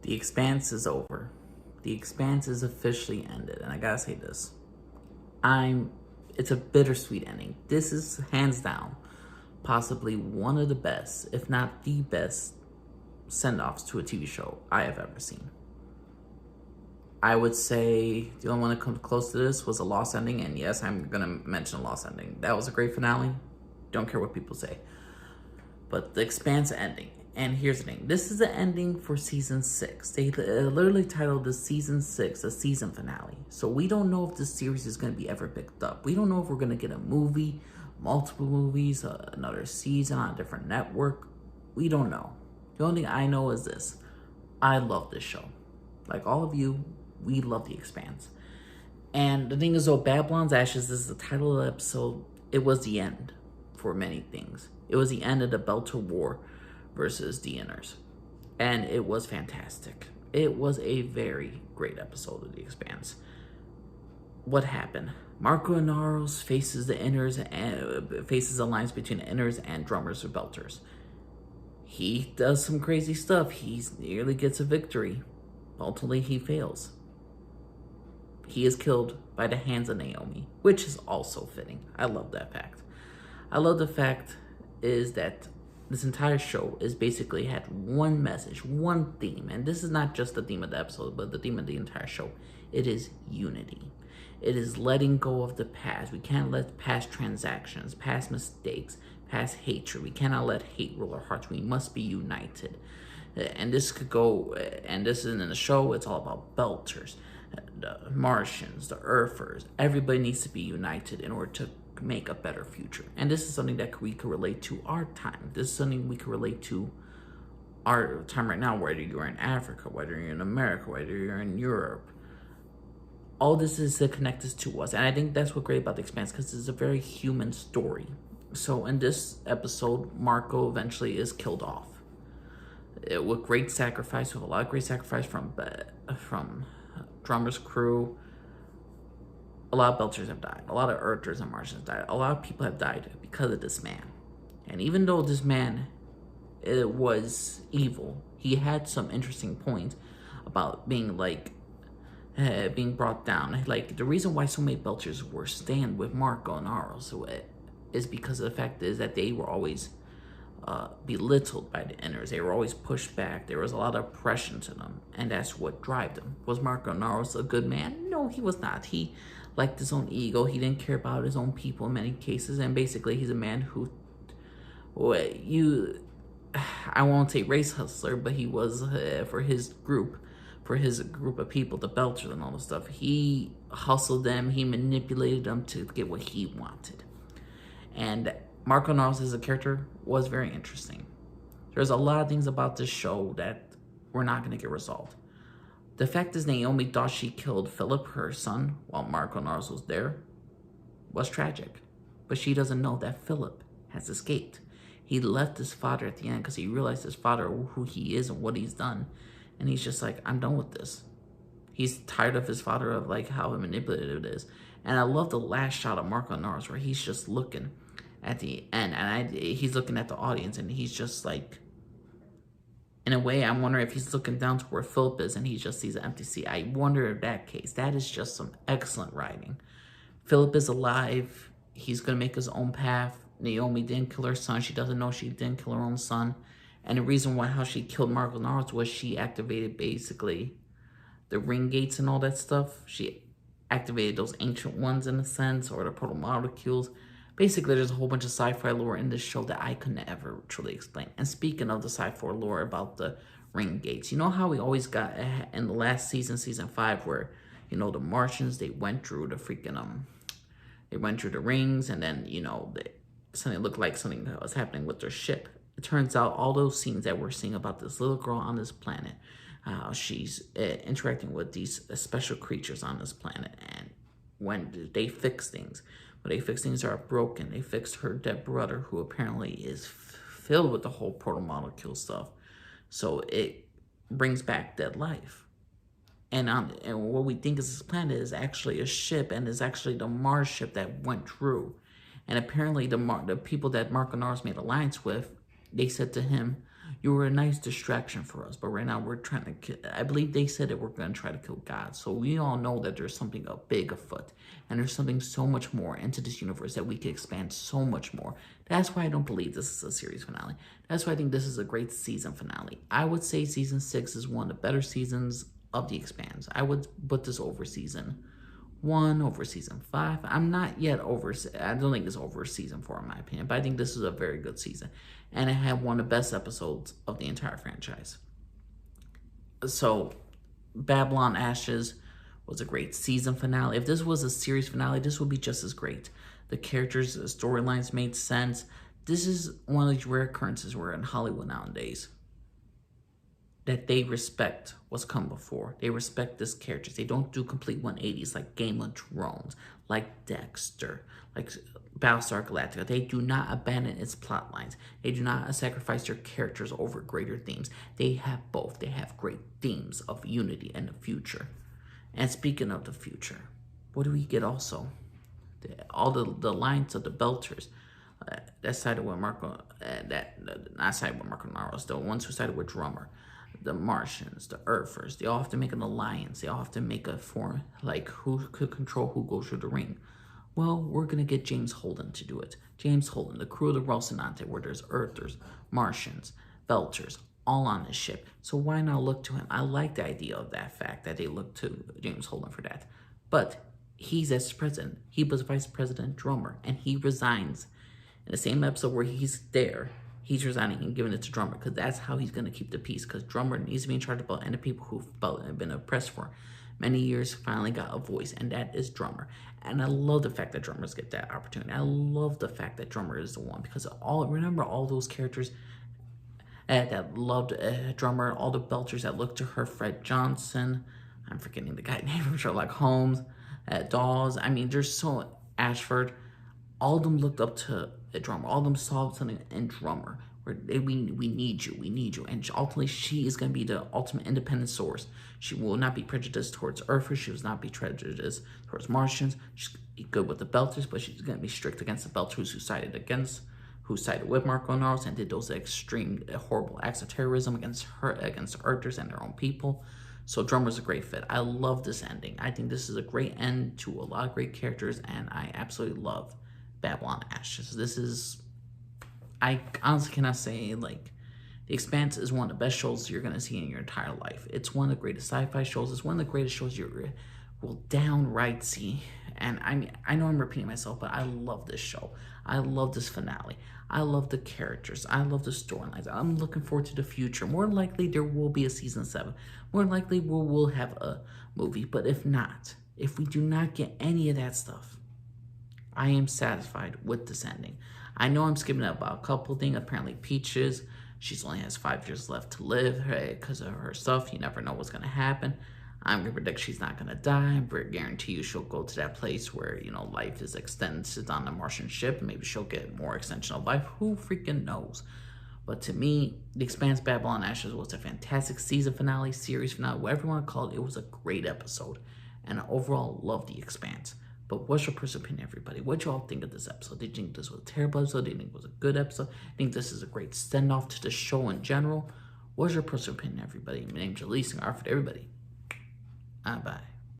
The Expanse is over. The Expanse is officially ended, and I gotta say this. It's a bittersweet ending. This is hands down possibly one of the best, if not the best, send-offs to a TV show I have ever seen. I would say the only one that comes close to this was a lost ending, and yes, I'm gonna mention a lost ending. That was a great finale. Don't care what people say. But the Expanse ending, and here's the thing. This is the ending for season 6. They literally titled the season 6 a season finale. So we don't know if this series is gonna be ever picked up. We don't know if we're gonna get a movie, multiple movies, another season on a different network. We don't know. The only thing I know is this. I love this show. Like all of you, we love The Expanse. And the thing is, though, Babylon's Ashes is the title of the episode. It was the end for many things. It was the end of the Belter War versus the Inners. And it was fantastic. It was a very great episode of The Expanse. What happened? Marco Inaros faces the Inners and faces a alliance between the Inners and Drummers or Belters. He does some crazy stuff. He nearly gets a victory. Ultimately, he fails. He is killed by the hands of Naomi, which is also fitting. I love that fact. I love the fact is that this entire show is basically had one message, one theme, and this is not just the theme of the episode, but the theme of the entire show. It is unity. It is letting go of the past. We can't let past transactions, past mistakes, past hatred. We cannot let hate rule our hearts. We must be united. And this could go, and this is in the show, it's all about Belters, the Martians, the Earthers. Everybody needs to be united in order to make a better future. And this is something that we could relate to our time. This is something we could relate to our time right now, whether you're in Africa, whether you're in America, whether you're in Europe. All this is to connect us to us. And I think that's what's great about The Expanse, because it's a very human story. So in this episode, Marco eventually is killed off. With great sacrifice, with a lot of great sacrifice from Drummer's crew. A lot of Belters have died. A lot of Earthers and Martians have died. A lot of people have died because of this man. And even though this man was evil, he had some interesting points about being being brought down. Like, the reason why so many Belters were staying with Marco and Aros is because of the fact is that they were always belittled by the Inners. They were always pushed back. There was a lot of oppression to them, and that's what drove them. Was Marco Naros a good man? No, he was not. He liked his own ego. He didn't care about his own people in many cases, and basically he's a man who, I won't say race hustler, but he was for his group of people, the Belters and all this stuff. He hustled them. He manipulated them to get what he wanted. And Marco Naros as a character was very interesting. There's a lot of things about this show that we're not going to get resolved. The fact is Naomi thought she killed Philip, her son, while Marco Naros was there, was tragic. But she doesn't know that Philip has escaped. He left his father at the end because he realized his father, who he is and what he's done. And he's just like, I'm done with this. He's tired of his father, of like how manipulative it is. And I love the last shot of Marco Naros where he's just looking at the end, and he's looking at the audience, and he's just like, in a way, I'm wondering if he's looking down to where Philip is, and he just sees an empty seat. I wonder if that case, that is just some excellent writing. Philip is alive. He's going to make his own path. Naomi didn't kill her son. She doesn't know she didn't kill her own son. And the reason why how she killed Marco Naros was she activated basically the ring gates and all that stuff. She activated those ancient ones in a sense, or the proto-molecules. Basically, there's a whole bunch of sci-fi lore in this show that I could never truly explain. And speaking of the sci-fi lore about the ring gates, you know how we always got in the last season, season 5, where, you know, the Martians, they went through the freaking, they went through the rings, and then, you know, something looked like something that was happening with their ship. It turns out all those scenes that we're seeing about this little girl on this planet, she's interacting with these special creatures on this planet, and when they fix things, they fix things that are broken. They fixed her dead brother, who apparently is filled with the whole proto-molecule stuff. So it brings back dead life. And what we think is this planet is actually a ship, and is actually the Mars ship that went through. And apparently the people that Marco Naros made alliance with, they said to him, You were a nice distraction for us, but right now we're trying to kill. I believe they said that we're going to try to kill God. So we all know that there's something big afoot, and there's something so much more into this universe that we could expand so much more. That's why I don't believe this is a series finale. That's why I think this is a great season finale. I would say season 6 is one of the better seasons of The Expanse. I would put this over season 1, over season 5. I'm not yet over. I don't think it's over season 4 in my opinion, but I think this is a very good season, and it had one of the best episodes of the entire franchise. So, Babylon Ashes was a great season finale. If this was a series finale, this would be just as great. The characters, the storylines made sense. This is one of these rare occurrences where in Hollywood nowadays that they respect what's come before. They respect these characters. They don't do complete 180s like Game of Thrones, like Dexter, like Battlestar Galactica. They do not abandon its plot lines. They do not sacrifice their characters over greater themes. They have both. They have great themes of unity and the future. And speaking of the future, what do we get also? All the lines of the Belters. That sided with Marco, not sided with Marco Naros, the ones who sided with Drummer. The Martians, the Earthers, they all have to make an alliance. They all have to make a form, like who could control who goes through the ring. Well, we're going to get James Holden to do it. James Holden, the crew of the Rocinante, where there's Earthers, Martians, Belters, all on this ship. So why not look to him? I like the idea of that fact that they look to James Holden for that. But he's as president. He was vice president Drummer, and he resigns. In the same episode where he's there, he's resigning and giving it to Drummer because that's how he's going to keep the peace, because Drummer needs to be in charge of Belt, and the people who've been oppressed for many years finally got a voice, and that is Drummer. And I love the fact that Drummers get that opportunity. I love the fact that Drummer is the one, because remember all those characters that loved Drummer, all the Belters that looked to her, Fred Johnson, I'm forgetting the guy name from Sherlock Holmes, Dawes, I mean, there's so Ashford, all of them looked up to a Drummer. All of them saw something in Drummer where we need you. And ultimately, she is going to be the ultimate independent source. She will not be prejudiced towards Earthers. She will not be prejudiced towards Martians. She's good with the Belters, but she's going to be strict against the Belters who sided with Marco Naros and did those extreme, horrible acts of terrorism against Earthers and their own people. So Drummer's a great fit. I love this ending. I think this is a great end to a lot of great characters, and I absolutely love Babylon Ashes. I honestly cannot say, like, The Expanse is one of the best shows you're going to see in your entire life. It's one of the greatest sci-fi shows. It's one of the greatest shows you will downright see. And I mean, I know I'm repeating myself, but I love this show. I love this finale. I love the characters. I love the storylines. I'm looking forward to the future. More likely, there will be a season 7. More likely, we'll have a movie. But if not, if we do not get any of that stuff, I am satisfied with this ending. I know I'm skipping about a couple things. Apparently, Peaches, she only has 5 years left to live because of her stuff. You never know what's going to happen. I'm going to predict she's not going to die. I guarantee you she'll go to that place where, life is extended on the Martian ship. Maybe she'll get more extension of life. Who freaking knows? But to me, The Expanse Babylon Ashes was a fantastic season finale, series finale, whatever you want to call it. It was a great episode. And I overall love The Expanse. But what's your personal opinion, everybody? What y'all think of this episode? Did you think this was a terrible episode? Did you think it was a good episode? Think this is a great send-off to the show in general? What's your personal opinion, everybody? My name's Jalise, and Arford, everybody. Bye.